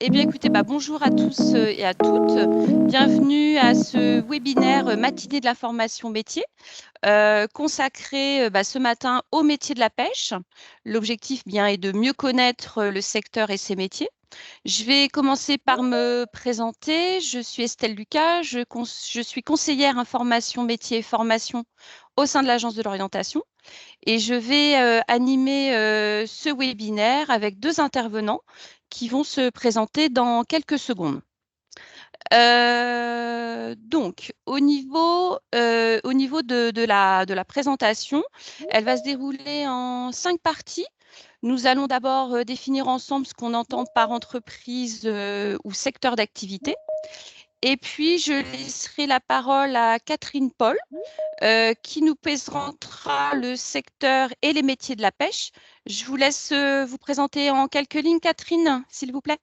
Eh bien, écoutez, bonjour à tous et à toutes. Bienvenue à ce webinaire matinée de la formation métier consacré ce matin au métier de la pêche. L'objectif bien est de mieux connaître le secteur et ses métiers. Je vais commencer par me présenter. Je suis Estelle Lucas, je suis conseillère information métier et formation au sein de l'Agence de l'orientation. Et je vais animer ce webinaire avec deux intervenants qui vont se présenter dans quelques secondes. Donc, au niveau de la présentation, elle va se dérouler en 5 parties. Nous allons d'abord définir ensemble ce qu'on entend par entreprise ou secteur d'activité. Et puis, je laisserai la parole à Catherine Paul, qui nous présentera le secteur et les métiers de la pêche. Je vous laisse vous présenter en quelques lignes, Catherine, s'il vous plaît.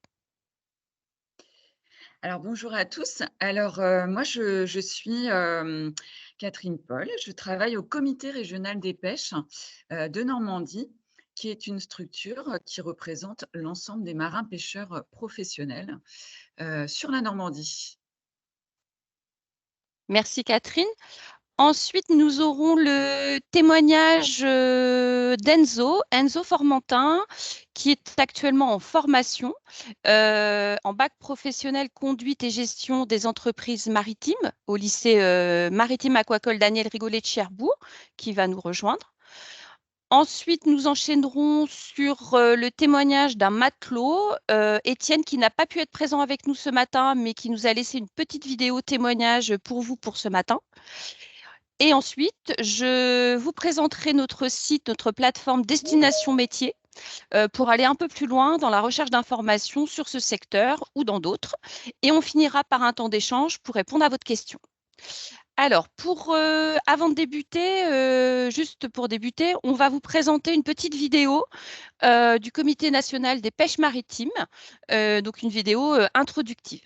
Alors bonjour à tous. Alors, moi je suis, Catherine Paul. Je travaille au comité régional des pêches, de Normandie, qui est une structure qui représente l'ensemble des marins pêcheurs, professionnels, sur la Normandie. Merci, Catherine. Ensuite, nous aurons le témoignage Enzo Formentin, qui est actuellement en formation en bac professionnel conduite et gestion des entreprises maritimes au lycée maritime aquacole Daniel Rigolet de Cherbourg, qui va nous rejoindre. Ensuite, nous enchaînerons sur le témoignage d'un matelot, Étienne, qui n'a pas pu être présent avec nous ce matin, mais qui nous a laissé une petite vidéo témoignage pour vous pour ce matin. Et ensuite, je vous présenterai notre site, notre plateforme Destination Métier pour aller un peu plus loin dans la recherche d'informations sur ce secteur ou dans d'autres. Et on finira par un temps d'échange pour répondre à votre question. Alors, avant de débuter, juste pour débuter, on va vous présenter une petite vidéo du Comité national des pêches maritimes, donc une vidéo introductive.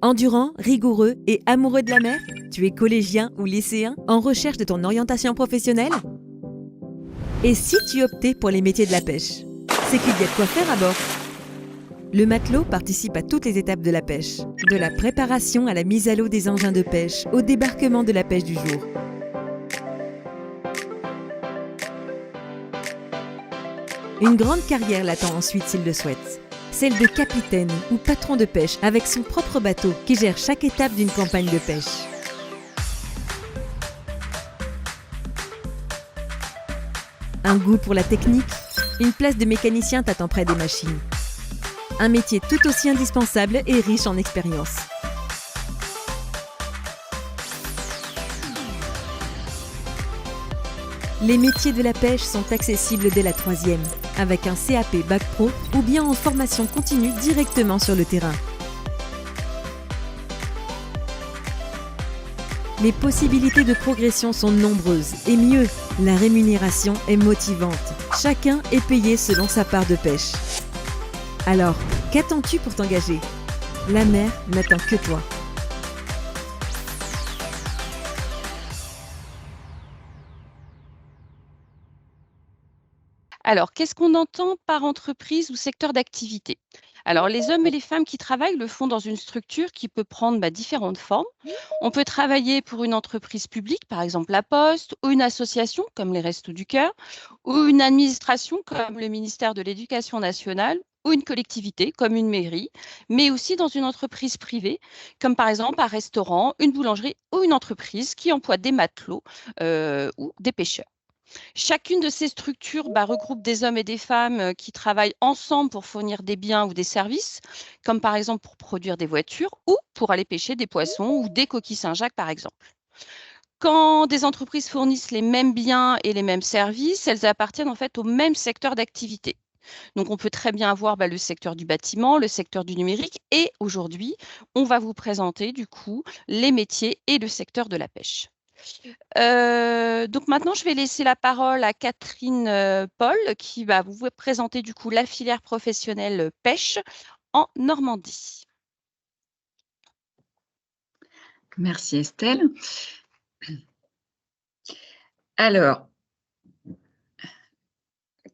Endurant, rigoureux et amoureux de la mer? Tu es collégien ou lycéen en recherche de ton orientation professionnelle? Et si tu optais pour les métiers de la pêche? C'est qu'il y a de quoi faire à bord. Le matelot participe à toutes les étapes de la pêche, de la préparation à la mise à l'eau des engins de pêche, au débarquement de la pêche du jour. Une grande carrière l'attend ensuite s'il le souhaite. Celle de capitaine ou patron de pêche avec son propre bateau qui gère chaque étape d'une campagne de pêche. Un goût pour la technique? Une place de mécanicien t'attend près des machines. Un métier tout aussi indispensable et riche en expérience. Les métiers de la pêche sont accessibles dès la 3e, avec un CAP Bac Pro ou bien en formation continue directement sur le terrain. Les possibilités de progression sont nombreuses et mieux, la rémunération est motivante. Chacun est payé selon sa part de pêche. Alors, qu'attends-tu pour t'engager? La mer n'attend que toi. Alors, qu'est-ce qu'on entend par entreprise ou secteur d'activité? Alors, les hommes et les femmes qui travaillent le font dans une structure qui peut prendre différentes formes. On peut travailler pour une entreprise publique, par exemple la Poste, ou une association comme les Restos du Cœur, ou une administration comme le ministère de l'Éducation nationale, ou une collectivité comme une mairie, mais aussi dans une entreprise privée, comme par exemple un restaurant, une boulangerie ou une entreprise qui emploie des matelots ou des pêcheurs. Chacune de ces structures regroupe des hommes et des femmes qui travaillent ensemble pour fournir des biens ou des services, comme par exemple pour produire des voitures ou pour aller pêcher des poissons ou des coquilles Saint-Jacques, par exemple. Quand des entreprises fournissent les mêmes biens et les mêmes services, elles appartiennent en fait au même secteur d'activité. Donc, on peut très bien avoir le secteur du bâtiment, le secteur du numérique et aujourd'hui, on va vous présenter du coup les métiers et le secteur de la pêche. Donc maintenant, je vais laisser la parole à Catherine Paul qui va vous présenter du coup la filière professionnelle pêche en Normandie. Merci Estelle. Alors,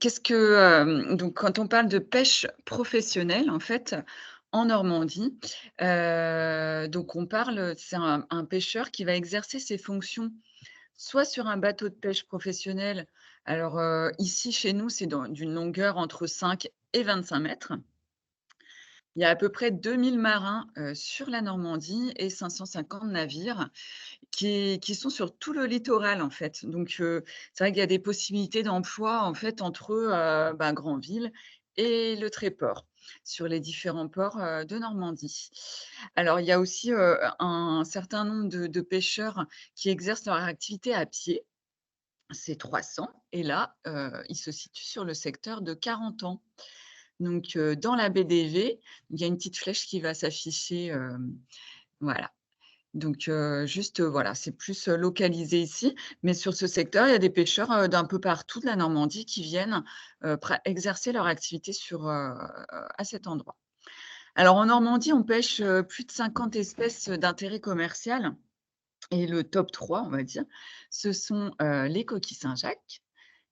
donc quand on parle de pêche professionnelle, en fait, En Normandie, donc on parle c'est un pêcheur qui va exercer ses fonctions soit sur un bateau de pêche professionnel. Alors, ici, chez nous, c'est d'une longueur entre 5 et 25 mètres. Il y a à peu près 2 000 marins, sur la Normandie et 550 navires qui sont sur tout le littoral, en fait. Donc, c'est vrai qu'il y a des possibilités d'emploi, en fait, entre, Granville et le Tréport, sur les différents ports, de Normandie. Alors, il y a aussi, un certain nombre de pêcheurs qui exercent leur activité à pied, c'est 300 et là, ils se situent sur le secteur de 40 ans. Donc, dans la BDV, il y a une petite flèche qui va s'afficher, voilà. Donc, juste, voilà, c'est plus, localisé ici, mais sur ce secteur, il y a des pêcheurs, d'un peu partout de la Normandie qui viennent, exercer leur activité à cet endroit. Alors en Normandie, on pêche, plus de 50 espèces d'intérêt commercial et le top 3, on va dire, ce sont, les coquilles Saint-Jacques,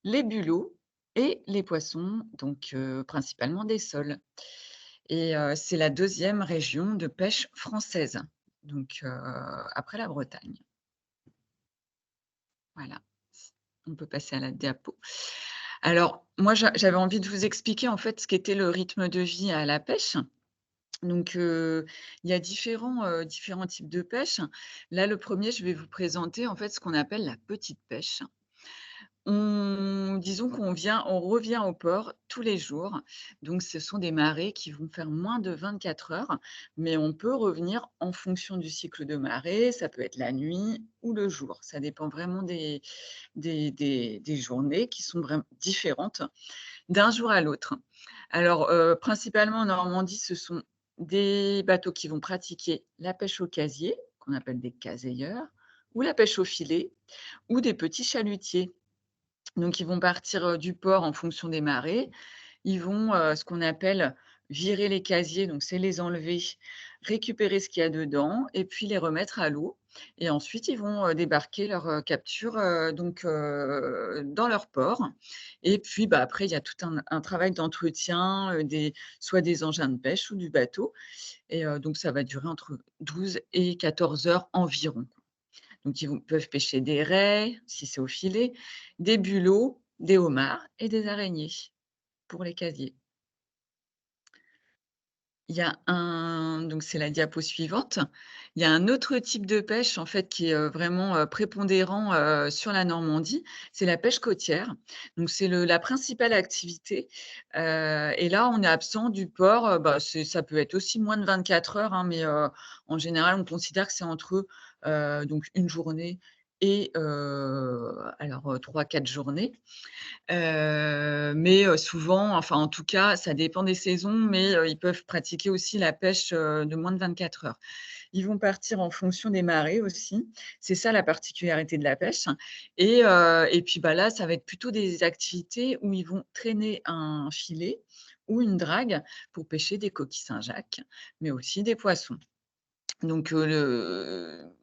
les bulots et les poissons, donc principalement des sols. Et c'est la deuxième région de pêche française, donc après la Bretagne. Voilà, on peut passer à la diapo. Alors moi, j'avais envie de vous expliquer en fait ce qu'était le rythme de vie à la pêche. Donc il y a différents types de pêche. Là, le premier, je vais vous présenter en fait ce qu'on appelle la petite pêche. Disons on revient au port tous les jours, donc ce sont des marées qui vont faire moins de 24 heures, mais on peut revenir en fonction du cycle de marée, ça peut être la nuit ou le jour. Ça dépend vraiment des journées qui sont vraiment différentes d'un jour à l'autre. Alors, principalement en Normandie, ce sont des bateaux qui vont pratiquer la pêche au casier, qu'on appelle des caseyeurs, ou la pêche au filet, ou des petits chalutiers. Donc, ils vont partir, du port en fonction des marées. Ils vont, ce qu'on appelle virer les casiers, donc c'est les enlever, récupérer ce qu'il y a dedans et puis les remettre à l'eau et ensuite ils vont, débarquer leur, capture, dans leur port et puis, après il y a tout un travail d'entretien, soit des engins de pêche ou du bateau et donc ça va durer entre 12 et 14 heures environ. Donc peuvent pêcher des raies, si c'est au filet, des bulots, des homards et des araignées pour les casiers. Il y a un donc c'est la diapo suivante. Il y a un autre type de pêche en fait qui est, vraiment, prépondérant, sur la Normandie, c'est la pêche côtière. Donc c'est la principale activité, et là on est absent du port, ça peut être aussi moins de 24 heures, hein, mais, en général on considère que c'est entre, donc 1 journée et 3-4 journées. Mais souvent, enfin, en tout cas, ça dépend des saisons, mais ils peuvent pratiquer aussi la pêche, de moins de 24 heures. Ils vont partir en fonction des marées aussi. C'est ça la particularité de la pêche et puis, là, ça va être plutôt des activités où ils vont traîner un filet ou une drague pour pêcher des coquilles Saint-Jacques, mais aussi des poissons. Donc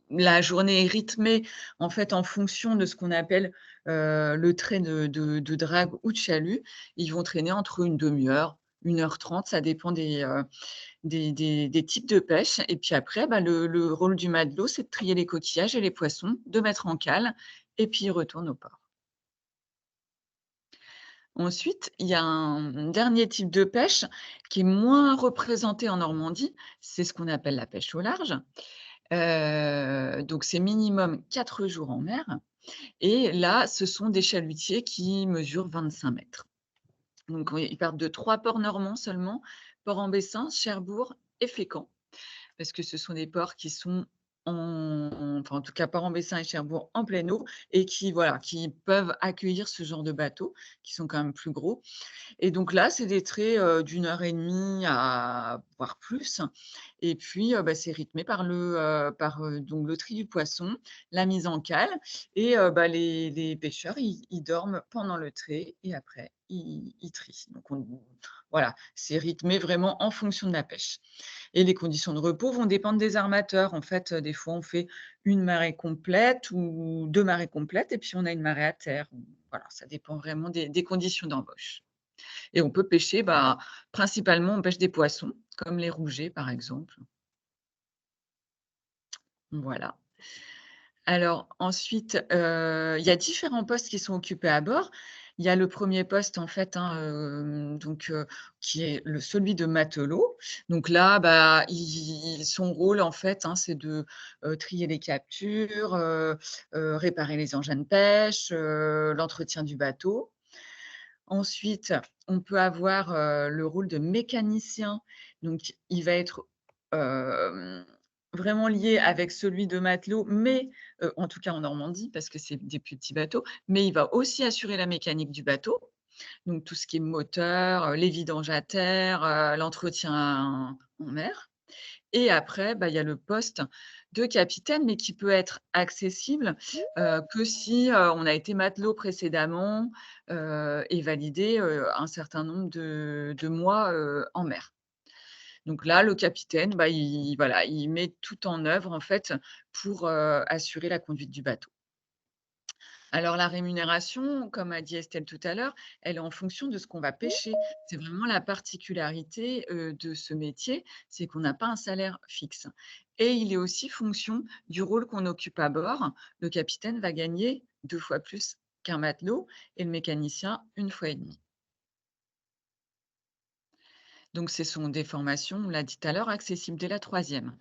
la journée est rythmée, en fait, en fonction de ce qu'on appelle, le trait de drague ou de chalut. Ils vont traîner entre une demi heure, 1 h 30, ça dépend des types de pêche et puis après, le rôle du matelot, c'est de trier les coquillages et les poissons, de mettre en cale et puis ils retournent au port. Ensuite, il y a un dernier type de pêche qui est moins représenté en Normandie, c'est ce qu'on appelle la pêche au large. Donc c'est minimum 4 jours en mer et là, ce sont des chalutiers qui mesurent 25 mètres. Donc oui, ils partent de 3 ports normands seulement, Port-en-Bessin, Cherbourg et Fécamp, parce que ce sont des ports qui sont en tout cas Port-en-Bessin et Cherbourg en pleine eau et qui peuvent accueillir ce genre de bateaux, qui sont quand même plus gros. Et donc là, c'est des traits, d'1 heure et demie à voire plus et puis, c'est rythmé donc le tri du poisson, la mise en cale et les pêcheurs, ils dorment pendant le trait et après ils trient. Donc voilà, c'est rythmé vraiment en fonction de la pêche et les conditions de repos vont dépendre des armateurs. En fait, des fois, on fait une marée complète ou 2 marées complètes et puis on a une marée à terre. Voilà, ça dépend vraiment des conditions d'embauche. Et on peut pêcher, principalement, on pêche des poissons, comme les rougets, par exemple. Voilà. Alors ensuite, il y a différents postes qui sont occupés à bord. Il y a le premier poste en fait, hein, qui est celui de matelot. Donc là, son rôle en fait, hein, c'est de, trier les captures, réparer les engins de pêche, l'entretien du bateau. Ensuite, on peut avoir, le rôle de mécanicien. Donc il va être, hem, vraiment lié avec celui de matelot, mais en tout cas en Normandie, parce que c'est des plus petits bateaux, mais il va aussi assurer la mécanique du bateau. Donc tout ce qui est moteur, les vidanges à terre, l'entretien en mer. Et après, il y a le poste de capitaine, mais qui peut être accessible, que si, on a été matelot précédemment, et validé, un certain nombre de mois, en mer. Donc là, le capitaine, il met tout en œuvre, en fait, pour, assurer la conduite du bateau. Alors la rémunération, comme a dit Estelle tout à l'heure, elle est en fonction de ce qu'on va pêcher. C'est vraiment la particularité, de ce métier, c'est qu'on n'a pas un salaire fixe et il est aussi fonction du rôle qu'on occupe à bord. Le capitaine va gagner 2 fois plus qu'un matelot et le mécanicien 1 fois et demie. Donc ce sont des formations, on l'a dit tout à l'heure, accessibles dès la troisième.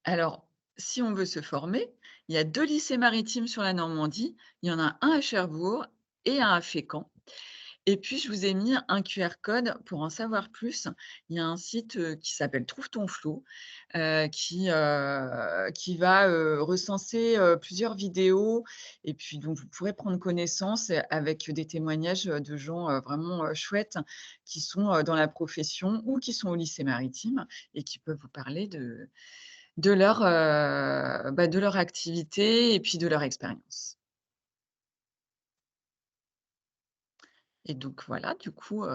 Alors, si on veut se former, il y a 2 lycées maritimes sur la Normandie. Il y en a un à Cherbourg et un à Fécamp. Et puis, je vous ai mis un QR code pour en savoir plus. Il y a un site, qui s'appelle Trouve ton flow, qui va, recenser, plusieurs vidéos et puis dont vous pourrez prendre connaissance avec des témoignages, de gens, vraiment, chouettes qui sont, dans la profession ou qui sont au lycée maritime et qui peuvent vous parler de leur activité et puis de leur expérience. Et donc voilà, du coup,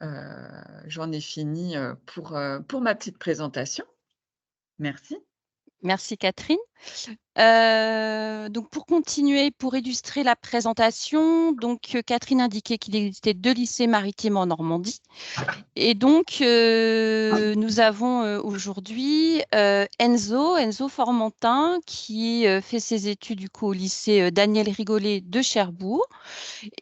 j'en ai fini, pour ma petite présentation. Merci. Merci Catherine. Donc pour continuer, pour illustrer la présentation, Catherine indiquait qu'il existait 2 lycées maritimes en Normandie et nous avons, aujourd'hui, Enzo Formentin qui, fait ses études du coup au lycée, Daniel Rigolet de Cherbourg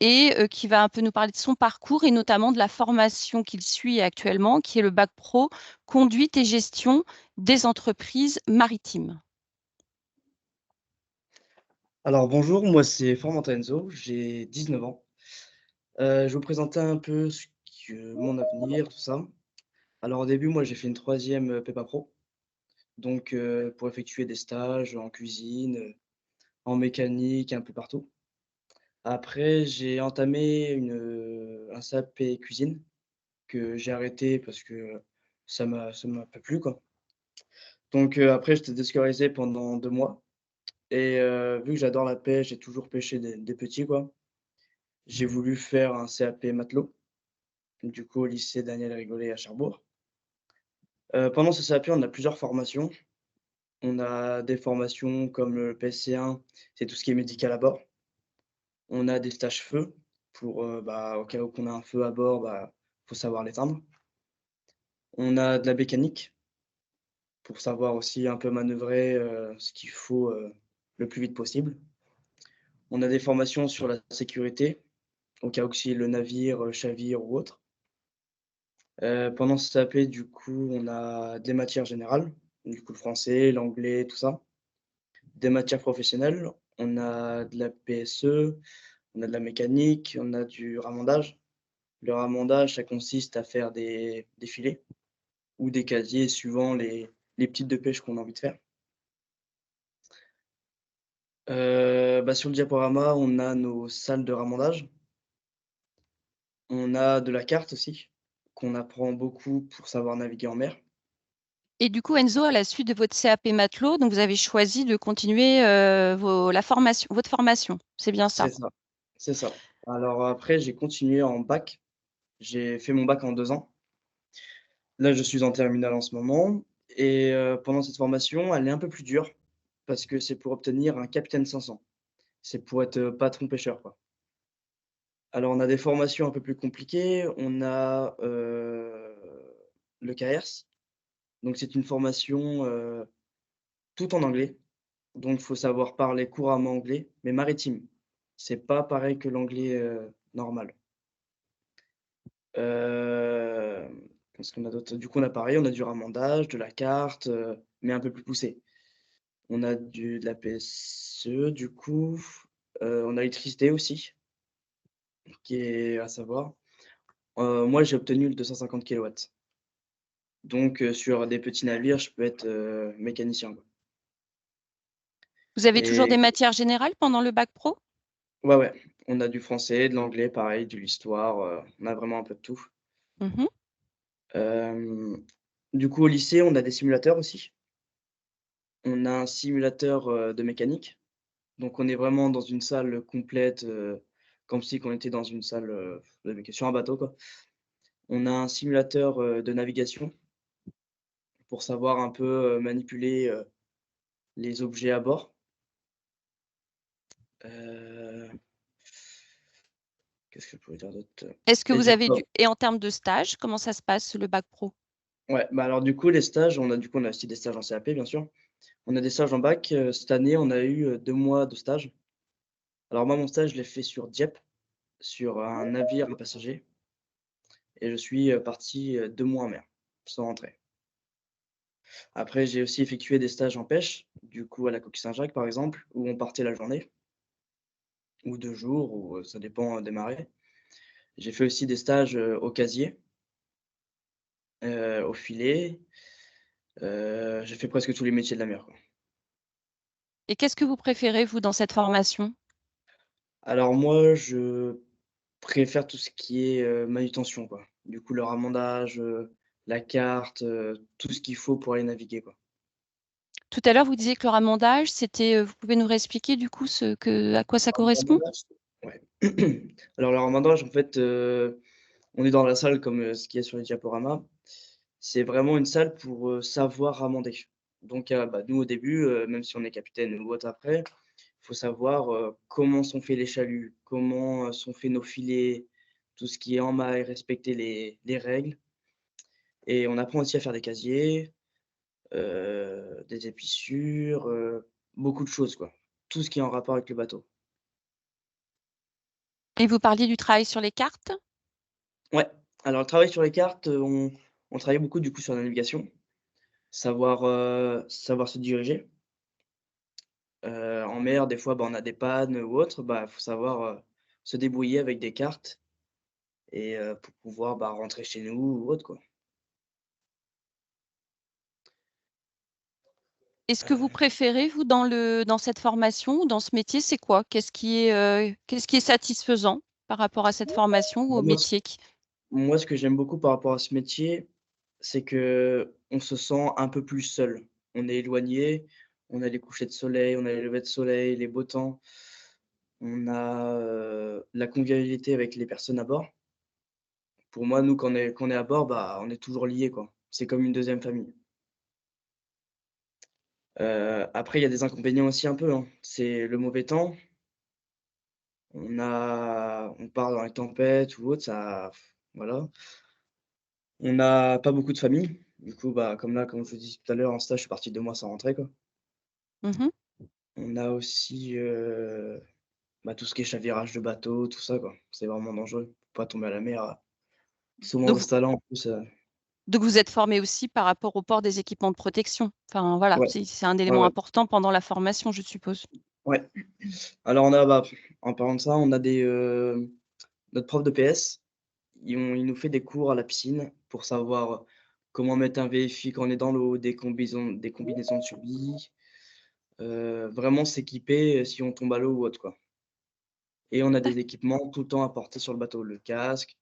et qui va un peu nous parler de son parcours et notamment de la formation qu'il suit actuellement, qui est le bac pro conduite et gestion des entreprises maritimes. Alors bonjour, moi c'est Formantin Enzo, j'ai 19 ans. Je vais vous présenter un peu mon avenir, tout ça. Alors au début, moi j'ai fait une troisième prépa pro, donc pour effectuer des stages en cuisine, en mécanique, un peu partout. Après, j'ai entamé un CAP cuisine que j'ai arrêté parce que ça m'a pas plu, quoi. Donc après, j'étais déscolarisé pendant 2 mois et vu que j'adore la pêche, j'ai toujours pêché des petits, quoi. J'ai voulu faire un CAP matelot, du coup au lycée Daniel Rigolet à Cherbourg. Pendant ce CAP, on a plusieurs formations. On a des formations comme le PSC1, c'est tout ce qui est médical à bord. On a des stages feu pour, au cas où qu'on a un feu à bord, faut savoir l'éteindre. On a de la mécanique pour savoir aussi un peu manœuvrer, ce qu'il faut, le plus vite possible. On a des formations sur la sécurité, au cas où si le navire, chavire ou autre. Pendant ce CAP, du coup, on a des matières générales, du coup le français, l'anglais, tout ça. Des matières professionnelles, on a de la PSE, on a de la mécanique, on a du ramandage. Le ramandage, ça consiste à faire des filets ou des casiers suivant les types de pêche qu'on a envie de faire. Sur le diaporama, on a nos salles de ramandage. On a de la carte aussi, qu'on apprend beaucoup pour savoir naviguer en mer. Et du coup, Enzo, à la suite de votre CAP matelot, vous avez choisi de continuer votre formation. C'est bien ça? C'est ça, c'est ça. Alors après, j'ai continué en bac. J'ai fait mon bac en 2 ans. Là, je suis en terminale en ce moment et pendant cette formation, elle est un peu plus dure parce que c'est pour obtenir un capitaine 500. C'est pour être, patron pêcheur, quoi. Alors, on a des formations un peu plus compliquées. On a, le CAERS, donc c'est une formation, tout en anglais. Donc il faut savoir parler couramment anglais, mais maritime. C'est pas pareil que l'anglais, normal. Qu'est-ce qu'on a d'autre? Du coup, on a pareil, on a du ramandage, de la carte, mais un peu plus poussé. On a de la PSE du coup, on a l'électricité aussi, qui est à savoir. Moi, j'ai obtenu le 250 kilowatts. Donc sur des petits navires, je peux être, mécanicien, quoi. Vous avez toujours des Et matières générales pendant le bac pro? ouais, ouais, on a du français, de l'anglais, pareil, de l'histoire, on a vraiment un peu de tout. Mmh. Hem, du coup, au lycée, on a des simulateurs aussi. On a un simulateur, de mécanique, donc on est vraiment dans une salle complète, comme si qu'on était dans une salle, de méca sur un bateau, quoi. On a un simulateur, de navigation pour savoir un peu, manipuler, les objets à bord. Heu, qu'est-ce que je pourrais dire d'autre? Est-ce que Et vous du avez coup, et en termes de stage, comment ça se passe le bac pro? ouais, bah, alors du coup, les stages, on a aussi des stages en CAP, bien sûr. On a des stages en bac, cette année, on a eu, 2 mois de stage. Alors moi, mon stage, je l'ai fait sur Dieppe, sur un navire à passagers et je suis, parti, 2 mois en mer, sans rentrer. Après, j'ai aussi effectué des stages en pêche, du coup à la Coquille Saint-Jacques, par exemple, où on partait la journée ou 2 jours ou, ça dépend, des marées. J'ai fait aussi des stages, au casier, au filet, j'ai fait presque tous les métiers de la mer, quoi. Et qu'est-ce que vous préférez, vous, dans cette formation? Alors moi, je préfère tout ce qui est, manutention, quoi. Du coup, le ramandage, la carte, tout ce qu'il faut pour aller naviguer, quoi. Tout à l'heure, vous disiez que le ramandage, c'était, vous pouvez nous réexpliquer du coup à quoi ça Le correspond? ramandage, ouais. Alors le ramandage, en fait, on est dans la salle comme, ce qu'il y a sur les diaporamas. C'est vraiment une salle pour, savoir ramander. Donc, bah, nous au début, même si on est capitaine ou autre après, il faut savoir, comment sont faits les chaluts, comment, sont faits nos filets, tout ce qui est en maille, respecter les règles et on apprend aussi à faire des casiers, des épissures, beaucoup de choses, quoi. Tout ce qui est en rapport avec le bateau. Et vous parliez du travail sur les cartes? Ouais, alors le travail sur les cartes, on travaille beaucoup du coup sur la navigation, savoir se diriger. En mer, des fois, bah, on a des pannes ou autre, bah, faut savoir, se débrouiller avec des cartes et pour pouvoir, bah, rentrer chez nous ou autre, quoi. Et ce que vous Heu, préférez, vous, dans cette formation ou dans ce métier, c'est quoi? Qu'est-ce qui est satisfaisant par rapport à cette formation ou bah, au métier qui moi, ce que j'aime beaucoup par rapport à ce métier, c'est qu'on se sent un peu plus seul. On est éloigné, on a les couchers de soleil, on a les levées de soleil, les beaux temps, on a, la convivialité avec les personnes à bord. Pour moi, nous, quand on est à bord, bah, on est toujours liés, quoi. C'est comme une deuxième famille. Après, il y a des inconvénients aussi un peu, hein. C'est le mauvais temps. On part dans les tempêtes ou autre, ça voilà. On n'a pas beaucoup de famille. Du coup, bah, comme là, comme je vous disais tout à l'heure, en stage, je suis parti 2 mois sans rentrer, quoi. Mmh. On a aussi, bah, tout ce qui est chavirage de bateau, tout ça, quoi. C'est vraiment dangereux. Faut pas tomber à la mer, souvent Donc dans ce talent en plus, donc vous êtes formés aussi par rapport au port des équipements de protection? Enfin voilà, ouais, c'est un ouais, élément ouais, important pendant la formation, je suppose? ouais. Alors on a, bah, en parlant de ça, on a notre prof de PS, il nous fait des cours à la piscine pour savoir comment mettre un VFI quand on est dans l'eau, des combinaisons de survie, vraiment s'équiper, si on tombe à l'eau ou autre, quoi. Et on a des équipements tout le temps à porter sur le bateau, le casque,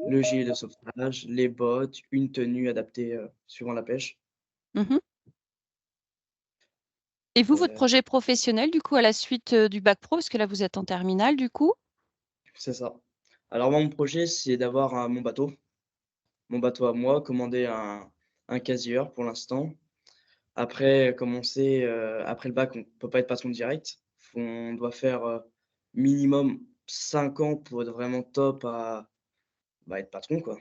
le gilet de sauvetage, les bottes, une tenue adaptée, suivant la pêche. Mmh. Et vous, votre Heu, projet professionnel, du coup, à la suite, du bac pro, parce que là, vous êtes en terminale, du coup? c'est ça. Alors moi, mon projet, c'est d'avoir mon bateau à moi, commander un casieur pour l'instant. Après, comme on sait, après le bac, on peut pas être patron direct. On doit faire, minimum 5 ans pour être vraiment top à, bah, être patron, quoi.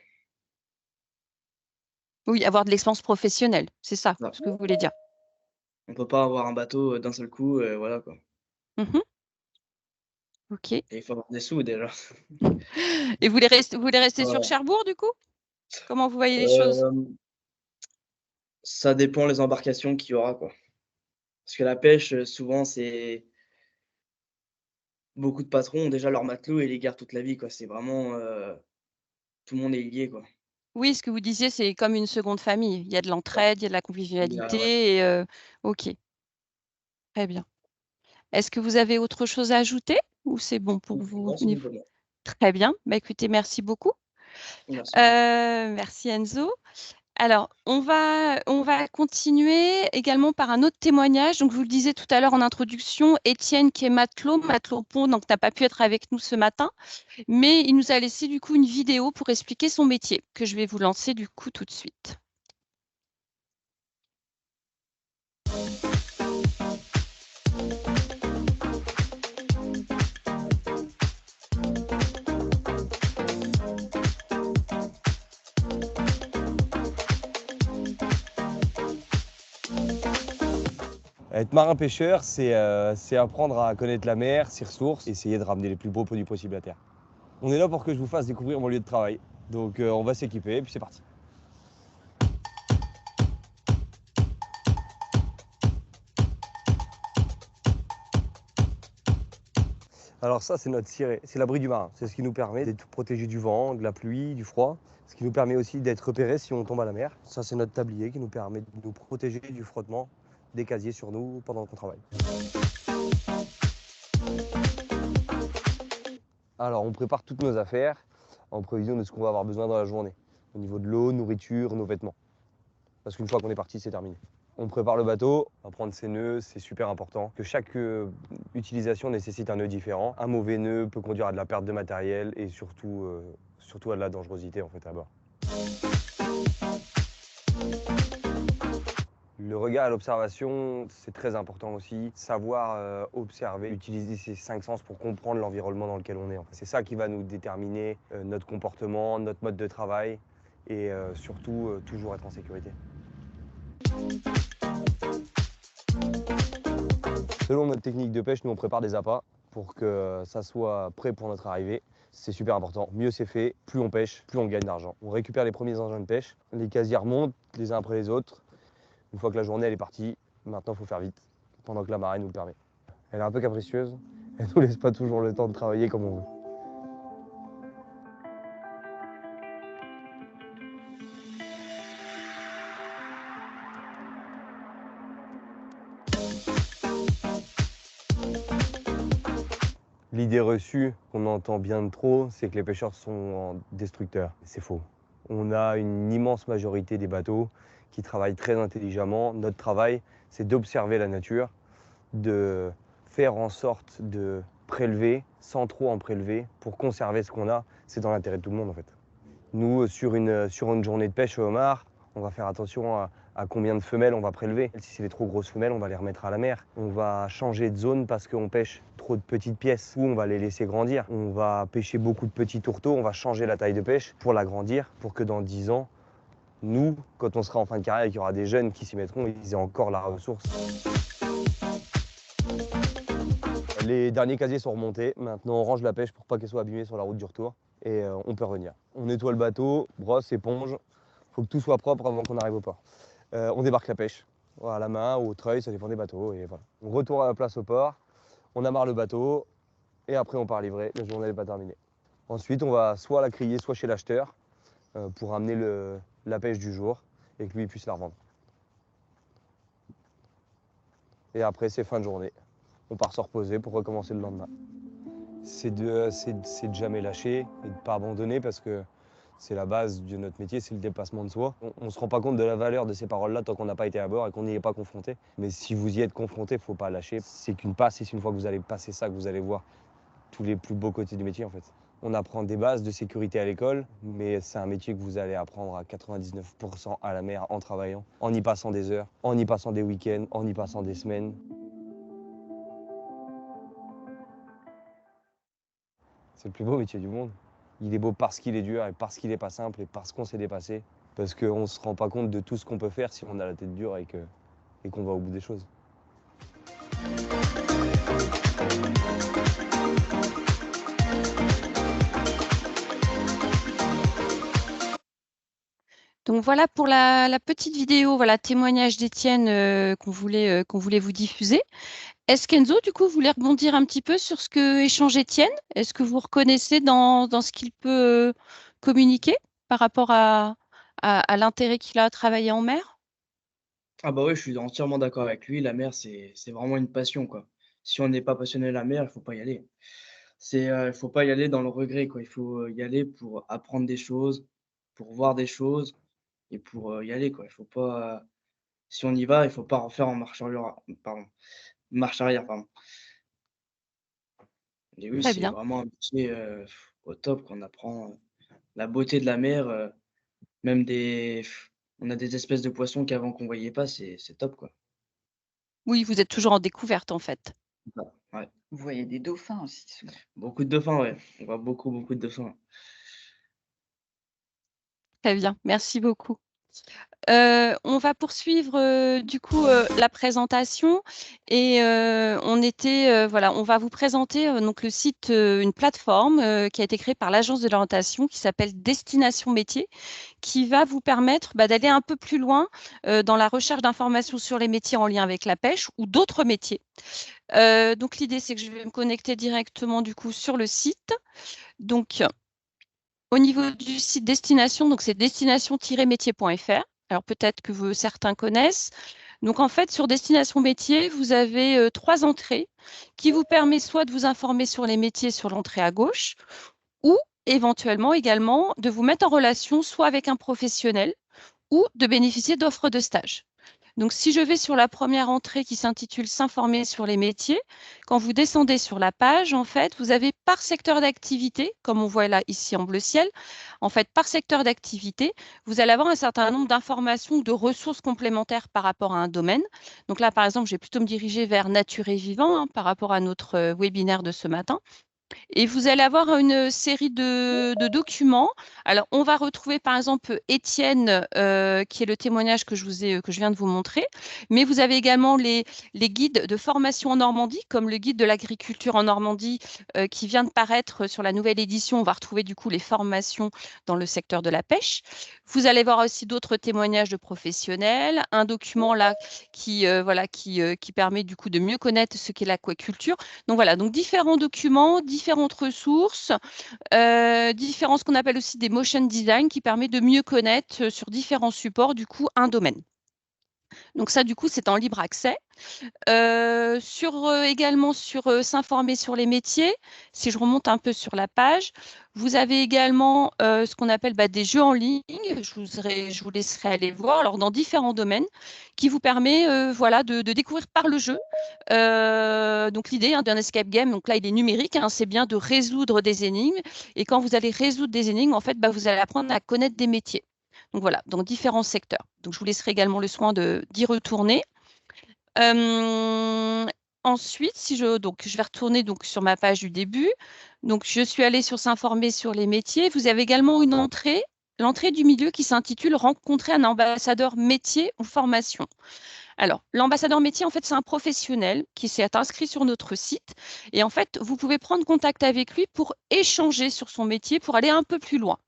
Oui, avoir de l'expérience professionnelle, c'est ça, Bah, ce que vous voulez dire? on peut pas avoir un bateau, d'un seul coup, voilà, quoi. Mmh. OK. Et il faut avoir des sous déjà. Et vous voulez rester sur Voilà. Cherbourg, du coup? Comment vous voyez les choses? Hem, Ça dépend les embarcations qu'il y aura, quoi. Parce que la pêche, souvent, c'est beaucoup de patrons ont déjà leurs matelots et les gardent toute la vie, quoi. C'est vraiment, tout le monde est lié, quoi. Oui, ce que vous disiez, c'est comme une seconde famille. Il y a de l'entraide, il y a de la Ouais. convivialité et OK, très bien. Est-ce que vous avez autre chose à ajouter ou c'est bon pour vous Non, au c'est bon niveau? pour moi. Très bien, bah, écoutez, merci beaucoup. Merci à vous. Merci Enzo. Alors, on va continuer également par un autre témoignage. Donc, je vous le disais tout à l'heure en introduction, Étienne qui est matelot pont, donc n'a pas pu être avec nous ce matin, mais il nous a laissé du coup une vidéo pour expliquer son métier, que je vais vous lancer du coup tout de suite. Être marin-pêcheur, c'est apprendre à connaître la mer, ses ressources, essayer de ramener les plus beaux produits possibles à terre. On est là pour que je vous fasse découvrir mon lieu de travail. Donc on va s'équiper et puis c'est parti. Alors ça, c'est notre ciré, c'est l'abri du marin. C'est ce qui nous permet d'être protégés du vent, de la pluie, du froid. Ce qui nous permet aussi d'être repérés si on tombe à la mer. Ça, c'est notre tablier qui nous permet de nous protéger du frottement des casiers sur nous pendant qu'on travaille. Alors, on prépare toutes nos affaires en prévision de ce qu'on va avoir besoin dans la journée, au niveau de l'eau, nourriture, nos vêtements. Parce qu'une fois qu'on est parti, c'est terminé. On prépare le bateau, on va prendre ses nœuds, c'est super important. Que chaque utilisation nécessite un nœud différent. Un mauvais nœud peut conduire à de la perte de matériel et surtout à de la dangerosité en fait à bord. Le regard à l'observation, c'est très important aussi. Savoir observer, utiliser ses 5 sens pour comprendre l'environnement dans lequel on est. C'est ça qui va nous déterminer notre comportement, notre mode de travail et surtout toujours être en sécurité. Selon notre technique de pêche, nous on prépare des appâts pour que ça soit prêt pour notre arrivée. C'est super important. Mieux c'est fait, plus on pêche, plus on gagne d'argent. On récupère les premiers engins de pêche, les casiers remontent les uns après les autres. Une fois que la journée elle est partie, maintenant il faut faire vite, pendant que la marée nous le permet. Elle est un peu capricieuse, elle nous laisse pas toujours le temps de travailler comme on veut. L'idée reçue qu'on entend bien de trop, c'est que les pêcheurs sont destructeurs. C'est faux. On a une immense majorité des bateaux qui travaillent très intelligemment. Notre travail, c'est d'observer la nature, de faire en sorte de prélever sans trop en prélever pour conserver ce qu'on a. C'est dans l'intérêt de tout le monde en fait. Nous, sur une journée de pêche au homard, on va faire attention à combien de femelles on va prélever. Si c'est des trop grosses femelles, on va les remettre à la mer. On va changer de zone parce qu'on pêche trop de petites pièces ou on va les laisser grandir. On va pêcher beaucoup de petits tourteaux, on va changer la taille de pêche pour l'agrandir, pour que dans 10 ans, nous, quand on sera en fin de carrière et qu'il y aura des jeunes qui s'y mettront, ils aient encore la ressource. Les derniers casiers sont remontés. Maintenant, on range la pêche pour pas qu'elle soit abîmée sur la route du retour. Et on peut revenir. On nettoie le bateau, brosse, éponge. Faut que tout soit propre avant qu'on arrive au port. On débarque la pêche. Voilà, à la main ou au treuil, ça dépend des bateaux. Et voilà. On retourne à la place au port. On amarre le bateau. Et après, on part livrer. La journée n'est pas terminée. Ensuite, on va soit la crier, soit chez l'acheteur pour ramener la pêche du jour et que lui puisse la revendre. Et après, c'est fin de journée. On part se reposer pour recommencer le lendemain. C'est de jamais lâcher et de ne pas abandonner parce que c'est la base de notre métier, c'est le dépassement de soi. On ne se rend pas compte de la valeur de ces paroles-là tant qu'on n'a pas été à bord et qu'on n'y est pas confronté. Mais si vous y êtes confronté, il ne faut pas lâcher. C'est qu'une passe et c'est une fois que vous allez passer ça que vous allez voir tous les plus beaux côtés du métier en fait. On apprend des bases de sécurité à l'école, mais c'est un métier que vous allez apprendre à 99% à la mer en travaillant, en y passant des heures, en y passant des week-ends, en y passant des semaines. C'est le plus beau métier du monde. Il est beau parce qu'il est dur et parce qu'il n'est pas simple et parce qu'on s'est dépassé. Parce qu'on ne se rend pas compte de tout ce qu'on peut faire si on a la tête dure et qu'on va au bout des choses. Donc voilà pour la petite vidéo, voilà, témoignage d'Étienne qu'on voulait vous diffuser. Est-ce qu'Enzo, du coup, vous voulez rebondir un petit peu sur ce que échange Étienne? Est-ce que vous reconnaissez dans ce qu'il peut communiquer par rapport à l'intérêt qu'il a à travailler en mer? Ah bah ouais, je suis entièrement d'accord avec lui. La mer, c'est vraiment une passion, quoi. Si on n'est pas passionné de la mer, il faut pas y aller. Il faut pas y aller dans le regret, quoi. Il faut y aller pour apprendre des choses, pour voir des choses et pour y aller, quoi. Il faut pas, si on y va, il faut pas refaire en marche arrière, pardon. Et oui, Très c'est bien. vraiment un métier au top qu'on apprend la beauté de la mer, même on a des espèces de poissons qu'avant qu'on voyait pas, c'est top, quoi. Oui, vous êtes toujours en découverte, en fait. C'est ça, ouais. Vous voyez des dauphins aussi souvent. Beaucoup de dauphins, ouais. On voit beaucoup, beaucoup de dauphins. Très bien, merci beaucoup. On va poursuivre du coup la présentation et voilà, on va vous présenter donc le site, une plateforme qui a été créée par l'agence de l'orientation qui s'appelle Destination Métiers, qui va vous permettre d'aller un peu plus loin dans la recherche d'informations sur les métiers en lien avec la pêche ou d'autres métiers. Donc l'idée, c'est que je vais me connecter directement du coup sur le site. Donc au niveau du site destination, donc c'est destination-métier.fr. Alors peut-être que certains connaissent. Donc en fait, sur Destination Métier, vous avez 3 entrées qui vous permettent soit de vous informer sur les métiers sur l'entrée à gauche, ou éventuellement également de vous mettre en relation soit avec un professionnel ou de bénéficier d'offres de stage. Donc, si je vais sur la première entrée qui s'intitule S'informer sur les métiers, quand vous descendez sur la page, en fait, vous avez par secteur d'activité, comme on voit là ici en bleu ciel, en fait, par secteur d'activité, vous allez avoir un certain nombre d'informations ou de ressources complémentaires par rapport à un domaine. Donc là, par exemple, je vais plutôt me diriger vers Nature et Vivant par rapport à notre webinaire de ce matin. Et vous allez avoir une série de documents. Alors, on va retrouver par exemple Étienne, qui est le témoignage que je viens de vous montrer. Mais vous avez également les guides de formation en Normandie, comme le guide de l'agriculture en Normandie, qui vient de paraître sur la nouvelle édition. On va retrouver du coup les formations dans le secteur de la pêche. Vous allez voir aussi d'autres témoignages de professionnels. Un document là qui permet du coup de mieux connaître ce qu'est l'aquaculture. Donc voilà, donc différents documents, différentes ressources, différents ce qu'on appelle aussi des motion design qui permet de mieux connaître sur différents supports du coup un domaine. Donc ça du coup c'est en libre accès. Également sur s'informer sur les métiers, si je remonte un peu sur la page, vous avez également ce qu'on appelle des jeux en ligne, je vous laisserai aller voir, alors dans différents domaines, qui vous permet de découvrir par le jeu. Donc l'idée d'un escape game, donc là il est numérique, c'est bien de résoudre des énigmes, et quand vous allez résoudre des énigmes, en fait, vous allez apprendre à connaître des métiers. Donc voilà, dans différents secteurs. Donc je vous laisserai également le soin d'y retourner. Ensuite, je vais retourner sur ma page du début. Donc, je suis allée sur s'informer sur les métiers. Vous avez également une entrée, l'entrée du milieu qui s'intitule Rencontrer un ambassadeur métier ou formation. Alors, l'ambassadeur métier, en fait, c'est un professionnel qui s'est inscrit sur notre site. Et en fait, vous pouvez prendre contact avec lui pour échanger sur son métier, pour aller un peu plus loin.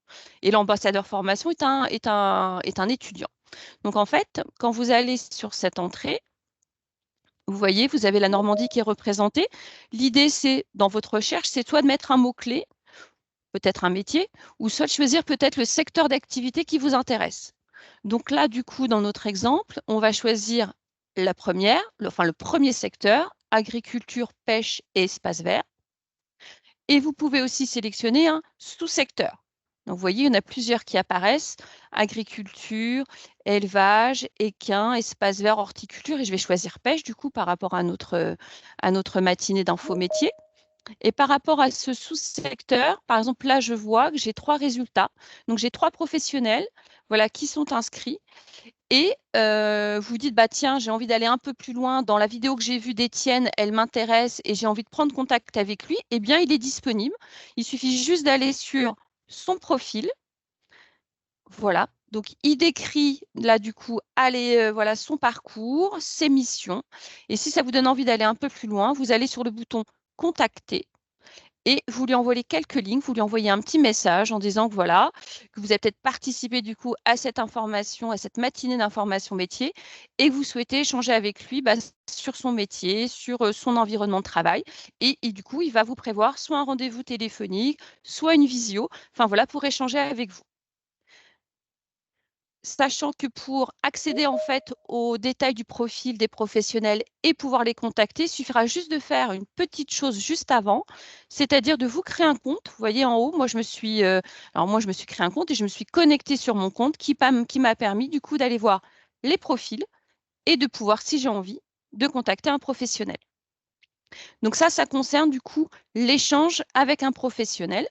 Et l'ambassadeur formation est un étudiant. Donc, en fait, quand vous allez sur cette entrée, vous voyez, vous avez la Normandie qui est représentée. L'idée, c'est, dans votre recherche, c'est soit de mettre un mot-clé, peut-être un métier, ou soit de choisir peut-être le secteur d'activité qui vous intéresse. Donc là, du coup, dans notre exemple, on va choisir le premier secteur, agriculture, pêche et espace vert. Et vous pouvez aussi sélectionner un sous-secteur. Donc, vous voyez, il y en a plusieurs qui apparaissent. Agriculture, élevage, équin, espace vert, horticulture. Et je vais choisir pêche, du coup, par rapport à notre matinée d'info métier. Et par rapport à ce sous-secteur, par exemple, là, je vois que j'ai 3 résultats. Donc, j'ai 3 professionnels qui sont inscrits. et vous dites: «Bah, tiens, j'ai envie d'aller un peu plus loin dans la vidéo que j'ai vue d'Étienne, elle m'intéresse et j'ai envie de prendre contact avec lui», eh bien, il est disponible. Il suffit juste d'aller sur son profil. Voilà, donc il décrit là du coup, allez, voilà son parcours, ses missions et si ça vous donne envie d'aller un peu plus loin, vous allez sur le bouton «Contacter» et vous lui envoyez quelques lignes, vous lui envoyez un petit message en disant que voilà, que vous avez peut-être participé du coup à cette information, à cette matinée d'information métier et que vous souhaitez échanger avec lui, bah, sur son métier, sur, son environnement de travail et du coup, il va vous prévoir soit un rendez-vous téléphonique, soit une visio, enfin voilà, pour échanger avec vous. Sachant que pour accéder en fait aux détails du profil des professionnels et pouvoir les contacter, il suffira juste de faire une petite chose juste avant, c'est-à-dire de vous créer un compte. Vous voyez en haut, moi je me suis, créé un compte et je me suis connectée sur mon compte qui m'a permis du coup d'aller voir les profils et de pouvoir, si j'ai envie, de contacter un professionnel. Donc ça concerne du coup l'échange avec un professionnel.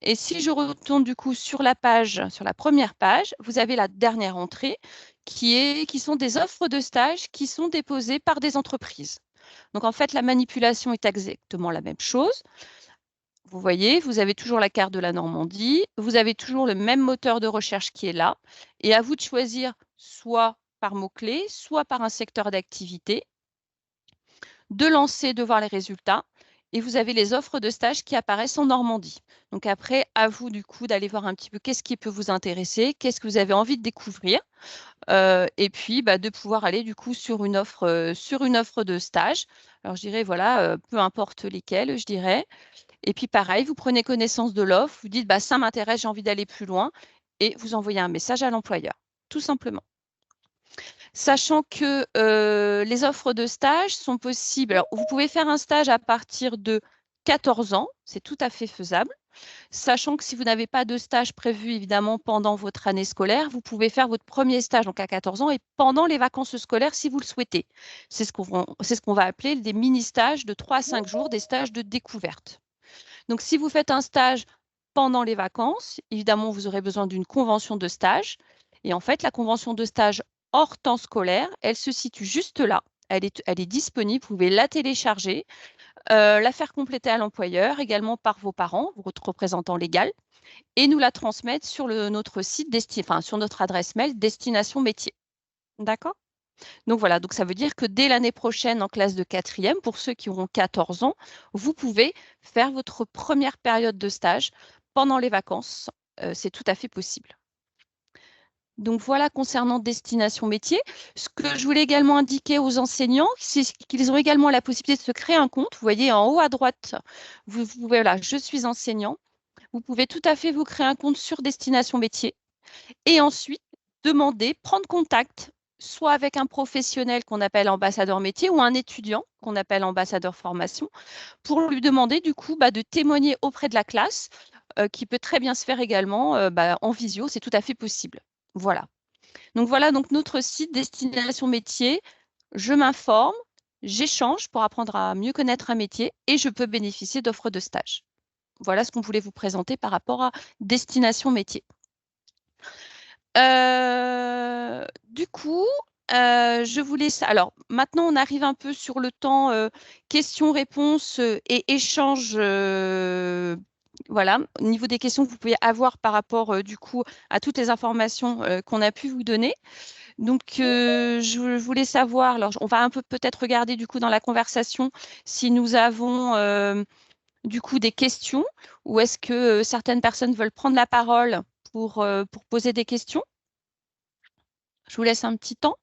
Et si je retourne du coup sur la page, sur la première page, vous avez la dernière entrée qui sont des offres de stage qui sont déposées par des entreprises. Donc en fait, la manipulation est exactement la même chose. Vous voyez, vous avez toujours la carte de la Normandie, vous avez toujours le même moteur de recherche qui est là, et à vous de choisir soit par mots-clés, soit par un secteur d'activité, de lancer, de voir les résultats. Et vous avez les offres de stage qui apparaissent en Normandie. Donc après, à vous du coup d'aller voir un petit peu qu'est-ce qui peut vous intéresser, qu'est-ce que vous avez envie de découvrir, et puis bah, de pouvoir aller du coup sur une offre de stage. Alors je dirais voilà, peu importe lesquelles, je dirais. Et puis pareil, vous prenez connaissance de l'offre, vous dites bah ça m'intéresse, j'ai envie d'aller plus loin, et vous envoyez un message à l'employeur, tout simplement. Sachant que les offres de stage sont possibles. Alors, vous pouvez faire un stage à partir de 14 ans, c'est tout à fait faisable. Sachant que si vous n'avez pas de stage prévu, évidemment, pendant votre année scolaire, vous pouvez faire votre premier stage donc à 14 ans et pendant les vacances scolaires si vous le souhaitez. C'est ce qu'on va appeler des mini-stages de 3 à 5 jours, des stages de découverte. Donc, si vous faites un stage pendant les vacances, évidemment, vous aurez besoin d'une convention de stage. Et en fait, la convention de stage hors temps scolaire, elle se situe juste là. Elle est disponible, vous pouvez la télécharger, la faire compléter à l'employeur, également par vos parents, votre représentant légal, et nous la transmettre sur notre site, sur notre adresse mail destination métier. D'accord? Donc voilà, donc ça veut dire que dès l'année prochaine, en classe de quatrième, pour ceux qui auront 14 ans, vous pouvez faire votre première période de stage pendant les vacances. C'est tout à fait possible. Donc voilà concernant destination métier. Ce que je voulais également indiquer aux enseignants, c'est qu'ils ont également la possibilité de se créer un compte. Vous voyez en haut à droite, vous pouvez, voilà, je suis enseignant. Vous pouvez tout à fait vous créer un compte sur destination métier et ensuite demander, prendre contact, soit avec un professionnel qu'on appelle ambassadeur métier ou un étudiant qu'on appelle ambassadeur formation, pour lui demander du coup bah, de témoigner auprès de la classe, qui peut très bien se faire également en visio, c'est tout à fait possible. Voilà. Donc voilà donc notre site destination métier. Je m'informe, j'échange pour apprendre à mieux connaître un métier et je peux bénéficier d'offres de stage. Voilà ce qu'on voulait vous présenter par rapport à destination métier. Du coup, je voulais alors maintenant on arrive un peu sur le temps, questions-réponses, et échanges, voilà, au niveau des questions que vous pouvez avoir par rapport, du coup, à toutes les informations, qu'on a pu vous donner. Donc, je voulais savoir, alors on va un peu peut-être regarder du coup dans la conversation si nous avons, du coup des questions ou est-ce que, certaines personnes veulent prendre la parole pour poser des questions? Je vous laisse un petit temps.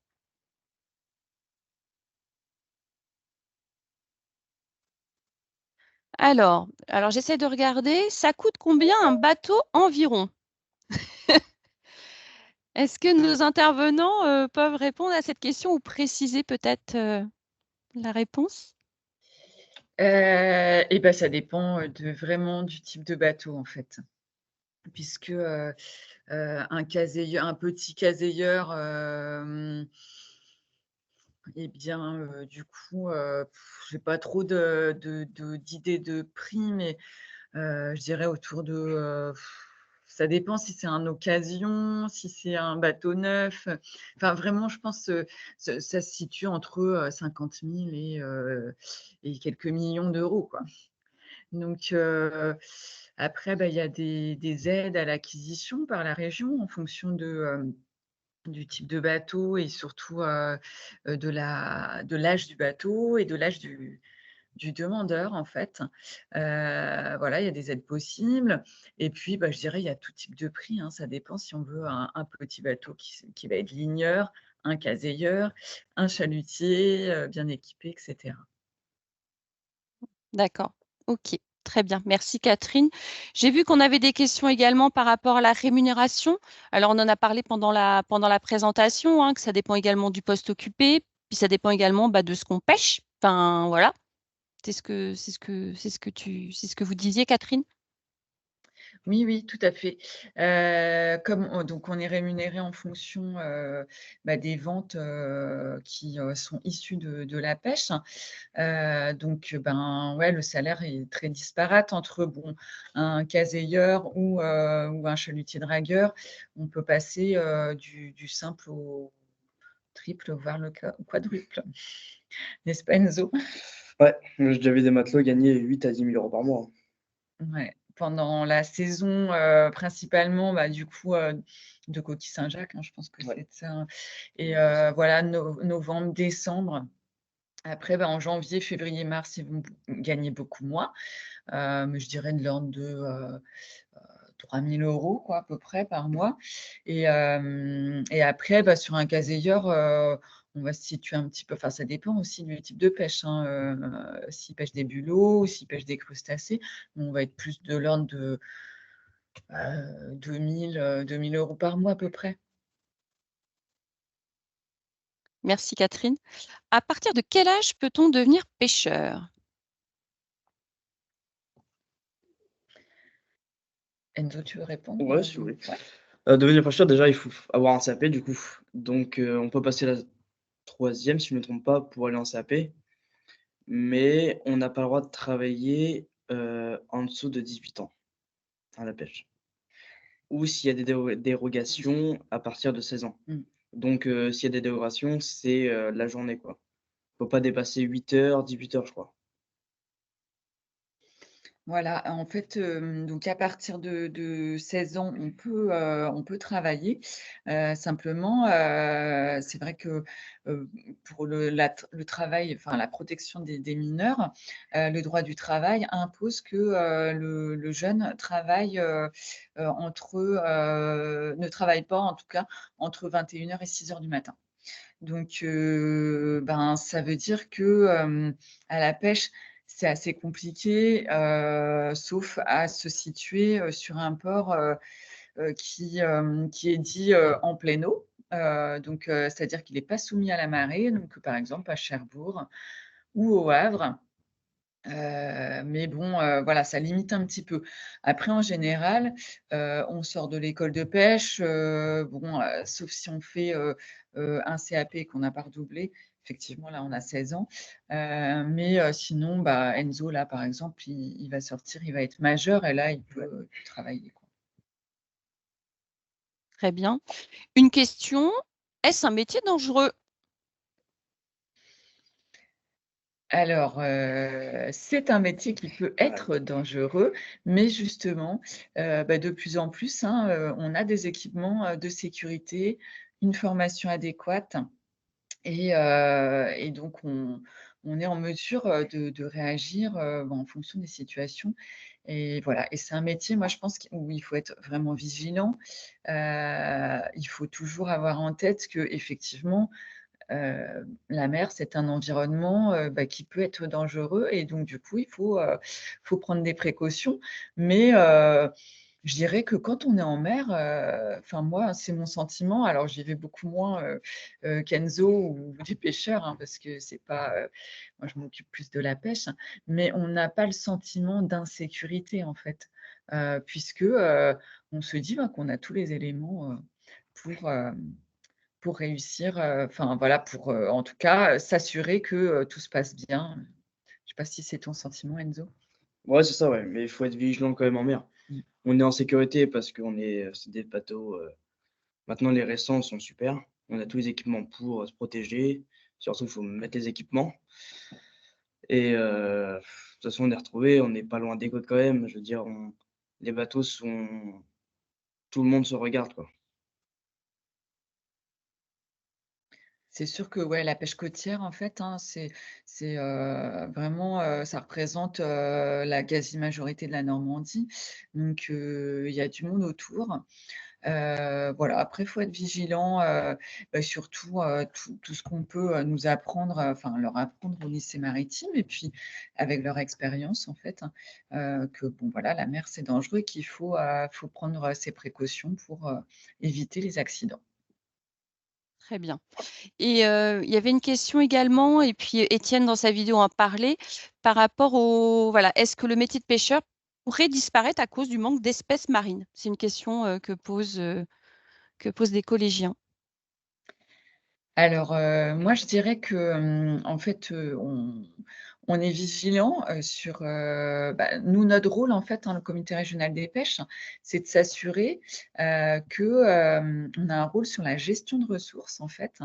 Alors j'essaie de regarder. Ça coûte combien un bateau environ? Est-ce que nos intervenants peuvent répondre à cette question ou préciser peut-être la réponse? Et ben, ça dépend, vraiment du type de bateau, en fait. Puisque, un petit caséieur, et bien, du coup, j'ai pas trop d'idées de prix, mais je dirais autour de, ça dépend si c'est un occasion, si c'est un bateau neuf, enfin vraiment je pense, ça se situe entre, 50 000 et quelques millions d'euros, quoi. Donc après, bah, il y a des aides à l'acquisition par la région en fonction du type de bateau et surtout, de l'âge du bateau et de l'âge du demandeur, en fait. Voilà, il y a des aides possibles et puis, bah, je dirais, il y a tout type de prix, hein. Ça dépend si on veut un petit bateau qui va être ligneur, un caséieur, un chalutier, bien équipé et cetera. D'accord. OK, très bien. Merci Catherine. J'ai vu qu'on avait des questions également par rapport à la rémunération. Alors, on en a parlé pendant la présentation, hein, que ça dépend également du poste occupé, puis ça dépend également, bah, de ce qu'on pêche. Enfin, voilà. C'est ce que vous disiez, Catherine? Oui, oui, tout à fait. Comme on donc on est rémunéré en fonction, bah, des ventes, qui, sont issues de la pêche. Donc, ben, ouais, le salaire est très disparate entre, bon, un caséieur ou un chalutier dragueur. On peut passer, du simple au triple, voire le quadruple. N'est-ce pas Enzo? Ouais, j'ai déjà vu des matelots gagner 8 à 10 000 € par mois, hein. Ouais, pendant la saison, principalement, bah, du coup, de Coquille Saint-Jacques, hein, je pense que Ouais. c'est ça, hein et voilà, novembre, décembre. Après, bah, en janvier, février, mars, ils vont gagner beaucoup moins, mais je dirais de l'ordre de, 3 000 € quoi, à peu près par mois et après, bah, sur un caséieur, on va se situer un petit peu enfin, ça dépend aussi du type de pêche, hein, s'ils pêchent des bulots ou s'ils pêchent des crustacés, on va être plus de l'ordre de, 2 000 € par mois à peu près. Merci Catherine. À partir de quel âge peut-on devenir pêcheur? Enzo, tu veux répondre? Ouais, si vous voulez. Ouais. Devenir pêcheur, déjà, il faut avoir un CAP du coup. Donc on peut passer la troisième si je ne me trompe pas, pour aller en CAP. Mais on n'a pas le droit de travailler, en dessous de 18 ans à la pêche. Ou s'il y a des dérogations à partir de 16 ans. Mmh. Donc s'il y a des dérogations, c'est, la journée, quoi. Faut pas dépasser 8 heures, 18 heures, je crois. Voilà, en fait, donc à partir de 16 ans, on peut travailler. Simplement, c'est vrai que, pour le travail, enfin la protection des mineurs, le droit du travail impose que, le jeune travaille, ne travaille pas en tout cas entre 21 heures et 6 heures du matin. Donc, ben, ça veut dire que, à la pêche, c'est assez compliqué, sauf à se situer, sur un port, qui est dit, en pleine eau. Donc, c'est-à-dire qu'il n'est pas soumis à la marée, donc par exemple à Cherbourg ou au Havre. Mais bon, voilà, ça limite un petit peu. Après, en général, on sort de l'école de pêche, bon, sauf si on fait, un CAP et qu'on n'a pas redoublé. Effectivement, là, on a 16 ans. Mais sinon, bah, Enzo, là, par exemple, il va sortir, il va être majeur et là, il peut travailler, quoi. Très bien. Une question, est-ce un métier dangereux? Alors, c'est un métier qui peut être dangereux, mais justement, bah, de plus en plus, hein, on a des équipements, de sécurité, une formation adéquate et donc on est en mesure, de réagir, bah, en fonction des situations et voilà et c'est un métier, moi, je pense où il faut être vraiment vigilant. Il faut toujours avoir en tête qu'effectivement, la mer, c'est un environnement, bah, qui peut être dangereux et donc du coup, faut prendre des précautions. Mais je dirais que quand on est en mer, enfin moi, c'est mon sentiment, alors j'y vais beaucoup moins, qu'Enzo ou des pêcheurs, hein, parce que c'est pas, moi je m'occupe plus de la pêche, hein, mais on n'a pas le sentiment d'insécurité en fait, puisque, on se dit, bah, qu'on a tous les éléments, pour, pour réussir, enfin voilà, pour, en tout cas, s'assurer que, tout se passe bien. Je sais pas si c'est ton sentiment, Enzo? Ouais, c'est ça, ouais, mais il faut être vigilant quand même en mer. Mmh. On est en sécurité parce c'est des bateaux, maintenant les récents sont super. On a tous les équipements pour, se protéger. Surtout, il faut mettre les équipements et de toute façon, on est retrouvés, on n'est pas loin des côtes quand même. Je veux dire, les bateaux sont tout le monde se regarde, quoi. C'est sûr que ouais, la pêche côtière, en fait, hein, vraiment, ça représente, la quasi-majorité de la Normandie. Donc il y a du monde autour. Voilà, après, il faut être vigilant, surtout, tout ce qu'on peut, nous apprendre, enfin leur apprendre au lycée maritime et puis avec leur expérience, en fait, hein, que bon, voilà, la mer, c'est dangereux et qu'il faut prendre, ses précautions pour, éviter les accidents. Très bien. Et il y avait une question également et puis Étienne dans sa vidéo en parlait par rapport au voilà, est-ce que le métier de pêcheur pourrait disparaître à cause du manque d'espèces marines? C'est une question, que posent des collégiens. Alors, moi, je dirais que, en fait, on est vigilant, sur, nous, notre rôle, en fait, hein, le comité régional des pêches, c'est de s'assurer, que, on a un rôle sur la gestion de ressources, en fait.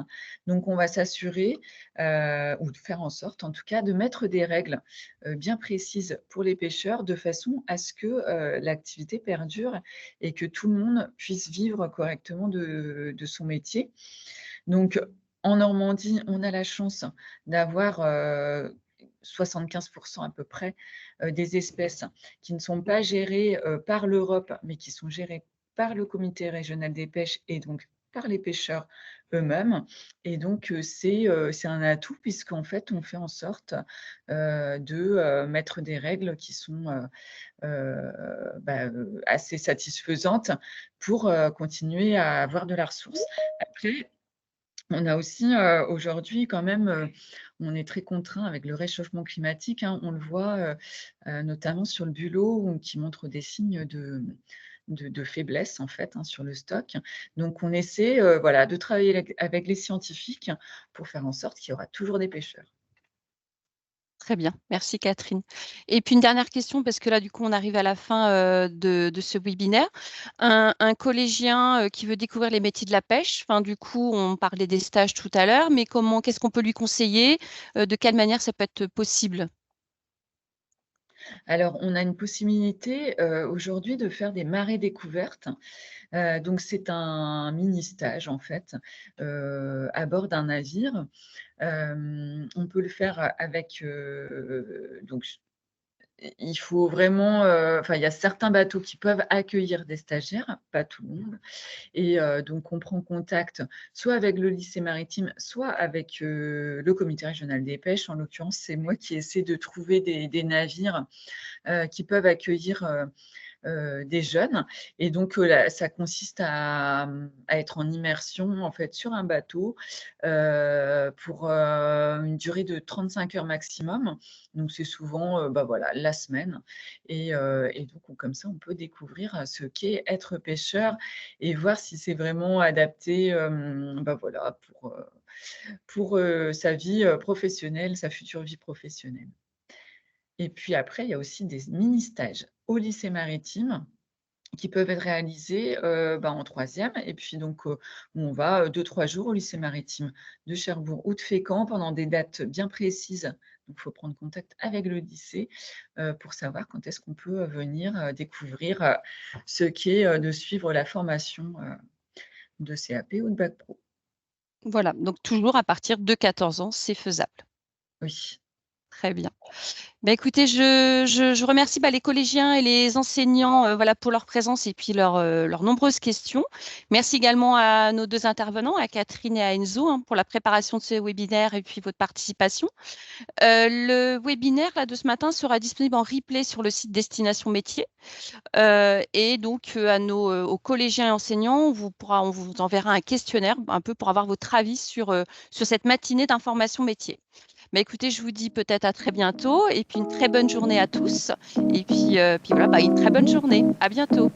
Donc on va s'assurer, ou de faire en sorte, en tout cas, de mettre des règles, bien précises pour les pêcheurs, de façon à ce que, l'activité perdure et que tout le monde puisse vivre correctement de son métier. Donc, en Normandie, on a la chance d'avoir, 75 à peu près, des espèces qui ne sont pas gérées, par l'Europe, mais qui sont gérées par le comité régional des pêches et donc par les pêcheurs eux-mêmes et donc c'est un atout puisqu'en fait, on fait en sorte, mettre des règles qui sont, assez satisfaisantes pour, continuer à avoir de la ressource. Après, on a aussi, aujourd'hui quand même, on est très contraint avec le réchauffement climatique, hein. On le voit, notamment sur le bulot ou qui montre des signes de faiblesse en fait, hein, sur le stock. Donc on essaie, voilà, de travailler avec les scientifiques pour faire en sorte qu'il y aura toujours des pêcheurs. Très bien, merci Catherine. Et puis une dernière question, parce que là, du coup, on arrive à la fin de ce webinaire. Un collégien qui veut découvrir les métiers de la pêche, enfin, du coup, on parlait des stages tout à l'heure, mais qu'est-ce qu'on peut lui conseiller? De quelle manière ça peut être possible? Alors on a une possibilité, aujourd'hui de faire des marées découvertes. Donc c'est un mini stage en fait, à bord d'un navire. On peut le faire avec, donc il faut vraiment, enfin, il y a certains bateaux qui peuvent accueillir des stagiaires, pas tout le monde et donc on prend contact soit avec le lycée maritime, soit avec, le comité régional des pêches. En l'occurrence, c'est moi qui essaie de trouver des navires, qui peuvent accueillir, des jeunes et donc là, ça consiste à être en immersion, en fait, sur un bateau, pour, une durée de 35 heures maximum. Donc c'est souvent, voilà, la semaine et donc comme ça, on peut découvrir, ce qu'est être pêcheur et voir si c'est vraiment adapté, voilà, pour, sa vie, professionnelle, sa future vie professionnelle. Et puis après, il y a aussi des mini-stages au lycée maritime qui peuvent être réalisés, en troisième et puis donc, où on va, 2-3 jours au lycée maritime de Cherbourg ou de Fécamp pendant des dates bien précises. Donc il faut prendre contact avec le lycée, pour savoir quand est-ce qu'on peut, venir, découvrir, ce qu'est, de suivre la formation, de CAP ou de bac pro. Voilà, donc toujours à partir de 14 ans, c'est faisable. Oui. Très bien. Bah, écoutez, je remercie les collégiens et les enseignants voilà, pour leur présence et puis leurs nombreuses questions. Merci également à nos deux intervenants, à Catherine et à Enzo, hein, pour la préparation de ce webinaire et puis votre participation. Le webinaire là, de ce matin sera disponible en replay sur le site Destination Métiers. Et donc, aux collégiens et enseignants, on vous enverra un questionnaire un peu pour avoir votre avis sur cette matinée d'information métier. Bah, écoutez, je vous dis peut-être à très bientôt et puis une très bonne journée à tous. Et puis voilà, une très bonne journée. À bientôt.